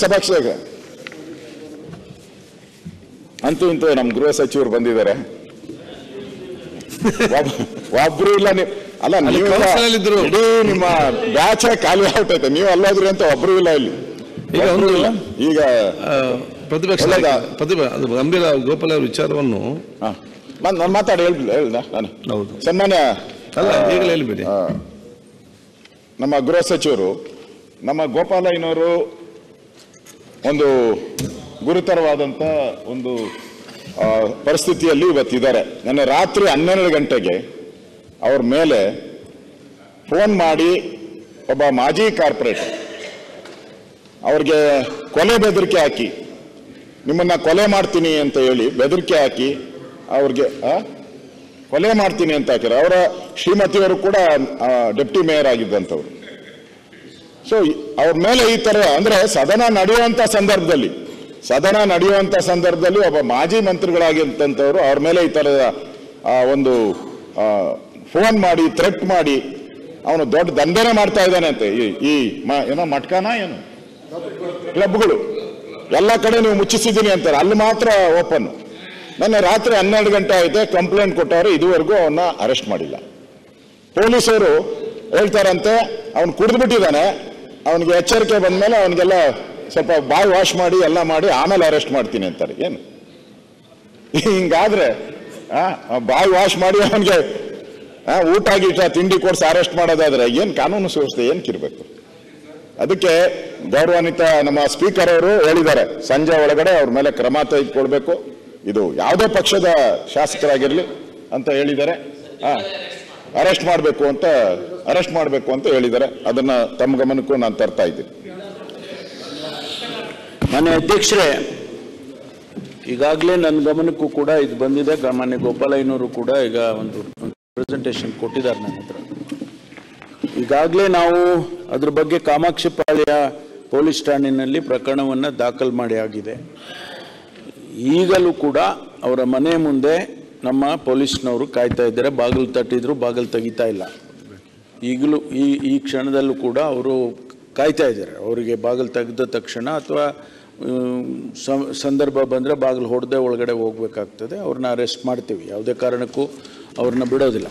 ಸಭಾಕ್ಷೇತ್ರ ಅಂತೂ ಇಂತೂ ನಮ್ಮ ಗೃಹ ಸಚಿವರು ಬಂದಿದ್ದಾರೆ. ಒಬ್ರು ಇಲ್ಲ ಅಲ್ಲ, ನೀವು ಇಡೀ ನಿಮ್ಮ ಬ್ಯಾಚ್ ಖಾಲಿ ಆಗ್ತೈತೆ, ನೀವು ಅಲ್ಲೋದ್ರಿ ಅಂತ ಒಬ್ರು ಇಲ್ಲ ಇಲ್ಲಿ. ಈಗ ಪ್ರತಿಪಕ್ಷ ಗಂಭೀರ ಗೋಪಾಲ ಅವರ ವಿಚಾರವನ್ನು ನಾನು ಮಾತಾಡಿ ಹೇಳ್ದ ನಾನು. ಹೌದು, ಸನ್ಮಾನ್ಯ ಈಗಲೇ ಹೇಳ್ಬೇಡಿ. ನಮ್ಮ ಗೃಹ ಸಚಿವರು ನಮ್ಮ ಗೋಪಾಲಯ್ಯನವರು ಒಂದು ಗುರುತರವಾದಂಥ ಒಂದು ಪರಿಸ್ಥಿತಿಯಲ್ಲಿ ಇವತ್ತಿದ್ದಾರೆ. ನನ್ನ ರಾತ್ರಿ 12 ಗಂಟೆಗೆ ಅವ್ರ ಮೇಲೆ ಫೋನ್ ಮಾಡಿ ಒಬ್ಬ ಮಾಜಿ ಕಾರ್ಪೊರೇಟರ್ ಅವ್ರಿಗೆ ಕೊಲೆ ಬೆದರಿಕೆ ಹಾಕಿ, ನಿಮ್ಮನ್ನ ಕೊಲೆ ಮಾಡ್ತೀನಿ ಅಂತ ಹೇಳಿ ಬೆದರಿಕೆ ಹಾಕಿ ಅವ್ರಿಗೆ ಕೊಲೆ ಮಾಡ್ತೀನಿ ಅಂತ ಹಾಕಿರ. ಅವರ ಶ್ರೀಮತಿಯವರು ಕೂಡ ಡೆಪ್ಟಿ ಮೇಯರ್ ಆಗಿದ್ದಂಥವ್ರು. ಸೊ ಅವ್ರ ಮೇಲೆ ಈ ತರ ಅಂದ್ರೆ ಸದನ ನಡೆಯುವಂತ ಸಂದರ್ಭದಲ್ಲಿ ಒಬ್ಬ ಮಾಜಿ ಮಂತ್ರಿಗಳಾಗಿರ್ತಂಥವ್ರು ಅವ್ರ ಮೇಲೆ ಈ ತರದ ಒಂದು ಫೋನ್ ಮಾಡಿ ಥ್ರೆಟ್ ಮಾಡಿ ಅವನು ದೊಡ್ಡ ದಂಧೆನೇ ಮಾಡ್ತಾ ಇದ್ದಾನೆ ಅಂತ. ಈ ಏನೋ ಮಟ್ಕಾನ ಏನು ಕ್ಲಬ್ಗಳು ಎಲ್ಲ ಕಡೆ ನೀವು ಮುಚ್ಚಿಸಿದ್ದೀನಿ ಅಂತಾರೆ, ಅಲ್ಲಿ ಮಾತ್ರ ಓಪನ್. ನನ್ನ ರಾತ್ರಿ 12 ಗಂಟೆ ಆಯ್ತು, ಕಂಪ್ಲೇಂಟ್ ಕೊಟ್ಟವರು ಇದುವರೆಗೂ ಅವನ್ನ ಅರೆಸ್ಟ್ ಮಾಡಿಲ್ಲ. ಪೊಲೀಸರು ಹೇಳ್ತಾರಂತೆ ಅವನು ಕುಡಿದು ಬಿಟ್ಟಿದ್ದಾನೆ, ಅವನಿಗೆ ಎಚ್ಚರಿಕೆ ಬಂದ್ಮೇಲೆ ಅವನಿಗೆಲ್ಲ ಸ್ವಲ್ಪ ಬಾಯಿ ವಾಶ್ ಮಾಡಿ ಎಲ್ಲ ಮಾಡಿ ಆಮೇಲೆ ಅರೆಸ್ಟ್ ಮಾಡ್ತೀನಿ ಅಂತಾರೆ. ಏನು ಹಿಂಗಾದ್ರೆ ಬಾಯಿ ವಾಶ್ ಮಾಡಿ ಅವನಿಗೆ ಊಟ ಗೀಟ ತಿಂಡಿ ಕೊಡ್ಸಿ ಅರೆಸ್ಟ್ ಮಾಡೋದಾದ್ರೆ ಏನ್ ಕಾನೂನು ಸುವ್ಯವಸ್ಥೆ ಏನಕ್ಕಿರ್ಬೇಕು? ಅದಕ್ಕೆ ಗೌರವಾನ್ವಿತ ನಮ್ಮ ಸ್ಪೀಕರ್ ಅವರು ಹೇಳಿದ್ದಾರೆ, ಸಂಜೆ ಒಳಗಡೆ ಅವ್ರ ಮೇಲೆ ಕ್ರಮ ತೆಗೆದುಕೊಳ್ಬೇಕು, ಇದು ಯಾವುದೇ ಪಕ್ಷದ ಶಾಸಕರಾಗಿರ್ಲಿ ಅಂತ ಹೇಳಿದ್ದಾರೆ. ಅರೆಸ್ಟ್ ಮಾಡಬೇಕು ಅಂತ ಹೇಳಿದ್ದಾರೆ. ಅದನ್ನ ತಮ್ಮ ಗಮನಕ್ಕೂ ನಾನು ತರ್ತಾ ಇದ್ದೀನಿ. ಮಾನ್ಯ ಅಧ್ಯಕ್ಷರೇ, ಈಗಾಗಲೇ ನನ್ನ ಗಮನಕ್ಕೂ ಕೂಡ ಇದು ಬಂದಿದೆ. ಮಾನ್ಯ ಗೋಪಾಲಯ್ಯನವರು ಕೂಡ ಈಗ ಒಂದು ಪ್ರೆಸೆಂಟೇಷನ್ ಕೊಟ್ಟಿದ್ದಾರೆ ನನ್ನ ಹತ್ರ. ಈಗಾಗಲೇ ನಾವು ಅದ್ರ ಬಗ್ಗೆ ಕಾಮಾಕ್ಷಿಪಾಳ್ಯ ಪೊಲೀಸ್ ಠಾಣೆಯಲ್ಲಿ ಪ್ರಕರಣವನ್ನು ದಾಖಲು ಮಾಡಿ ಆಗಿದೆ. ಈಗಲೂ ಕೂಡ ಅವರ ಮನೆ ಮುಂದೆ ನಮ್ಮ ಪೊಲೀಸ್ನವರು ಕಾಯ್ತಾ ಇದ್ದಾರೆ. ಬಾಗಿಲು ತಟ್ಟಿದ್ರು, ಬಾಗಿಲು ತೆಗಿತಾ ಇಲ್ಲ. ಈಗಲೂ ಈ ಕ್ಷಣದಲ್ಲೂ ಕೂಡ ಅವರು ಕಾಯ್ತಾ ಇದ್ದಾರೆ. ಅವರಿಗೆ ಬಾಗಿಲು ತೆಗೆದ ತಕ್ಷಣ ಅಥವಾ ಸಂದರ್ಭ ಬಂದರೆ ಬಾಗಿಲು ಹೊಡೆದೇ ಒಳಗಡೆ ಹೋಗ್ಬೇಕಾಗ್ತದೆ. ಅವ್ರನ್ನ ಅರೆಸ್ಟ್ ಮಾಡ್ತೀವಿ, ಯಾವುದೇ ಕಾರಣಕ್ಕೂ ಅವ್ರನ್ನ ಬಿಡೋದಿಲ್ಲ.